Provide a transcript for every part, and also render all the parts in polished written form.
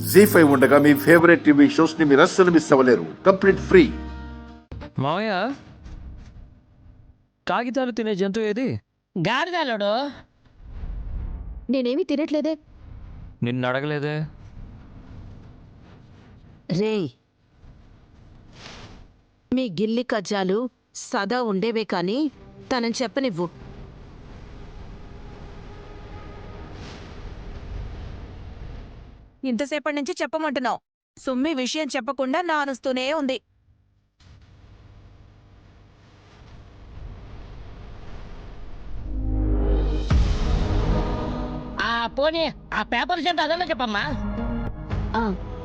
జీ5 ఉండగా మీ favourite TV shows ని మీరు అస్సలు మిస్ అవ్వలేరు. Complete free. మావయ్య, కాగితాలు తినే జంతువు ఏది? గాడిదలుడు. నేనేమి తినట్లేదే. నిన్ను అడగలేదే. రేయ్, మీ గిల్లి కజ్జాలు సదా ఉండేవే కాని తనని చెప్పనివ్వు. ఇంతసేపటి నుంచి చెప్పమంటున్నావు. సుమ్మి విషయం చెప్పకుండా నానుస్తూనే ఉంది. పోనీ ఆ పేపర్ చెంత అదన్నా చెప్పమ్మా.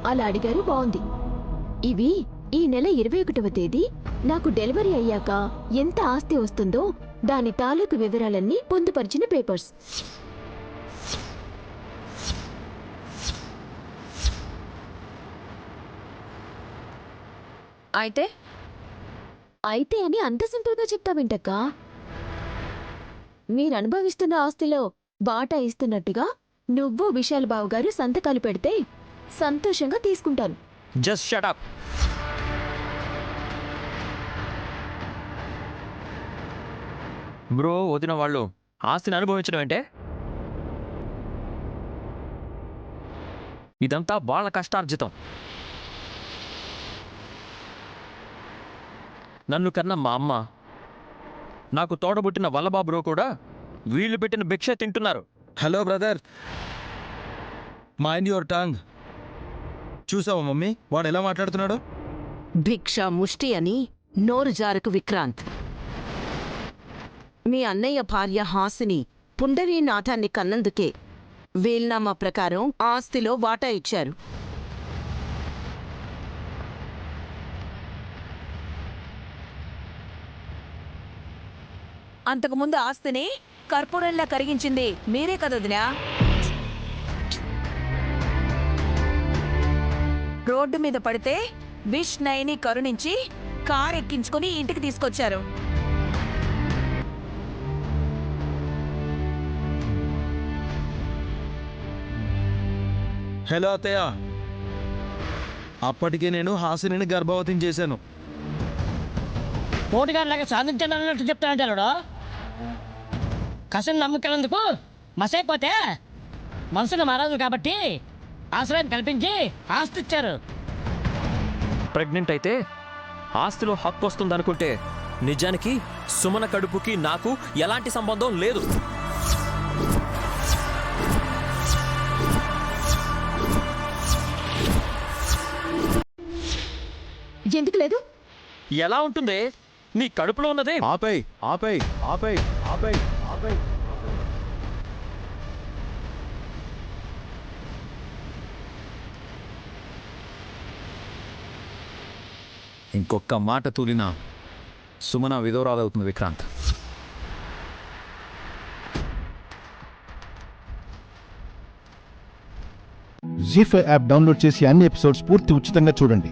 అలా అడిగారు, బాగుంది. ఇవి ఈ నెల 21వ తేదీ నాకు డెలివరీ అయ్యాక ఎంత ఆస్తి వస్తుందో దాని తాలూకు వివరాలన్నీ పొందుపరిచిన పేపర్స్. అయితే అయితే అని అంత సింపుల్గా చెప్తావేంటక్కా? మీరు అనుభవిస్తున్న ఆస్తిలో బాటా ఇస్తున్నట్టుగా నువ్వు విశాల్ బాబు గారు సంతకాలు పెడితే సంతోషంగా తీసుకుంటాను. Just shut up. బ్రో, వదిన వాళ్ళు ఆస్తిని అనుభవించడం అంటే ఇదంతా వాళ్ళ కష్టార్జితం. నన్ను కన్నా మా అమ్మ, నాకు తోడబుట్టిన వల్లభా బ్రో కూడా వీళ్ళు పెట్టిన భిక్ష తింటున్నారు. Hello brother, mind your tongue. చూసావా మమ్మీ వాడు ఎలా మాట్లాడుతున్నాడు? భిక్ష ముష్టి అని నోరు జారకు విక్రాంత్. మీ అన్నయ్య భార్య హాసిని పుండరీనాథాన్ని కన్నందుకే వీల్నామా ప్రకారం ఆస్తిలో వాటా ఇచ్చారు. అంతకుముందు ఆస్తిని కర్పూరంలా కరిగించింది మీరే కదొదినా. రోడ్డు మీద పడితే విష్ నైని కరుణించి కార్ ఎక్కించుకుని ఇంటికి తీసుకొచ్చారు. హలో అత్తయ్య, అప్పటికే నేను హాసిని గర్భవతిని చేశాను. పోటీగారిలాగా సాధించాలన్నట్టు చెప్తానంటే అల్లుడు. కసిని నమ్ముకున్నందుకు మసైపోతే మనసును మారాదు కాబట్టి ఆశ్రయం కల్పించి ఆస్తి ఇచ్చారు. ప్రెగ్నెంట్ అయితే ఆస్తిలో హక్కు వస్తుందనుకుంటే నిజానికి సుమన కడుపుకి నాకు ఎలాంటి సంబంధం లేదు. ఎందుకు లేదు? ఎలా ఉంటుంది? నీ కడుపులో ఉన్నదే. ఆపై ఆపై ఆపై ఆపై ఆపై ఇంకొక మాట తూలినా సుమన విధవరాలవుతుంది విక్రాంత్. జీ5 యాప్ డౌన్లోడ్ చేసి అన్ని ఎపిసోడ్స్ పూర్తి ఉచితంగా చూడండి.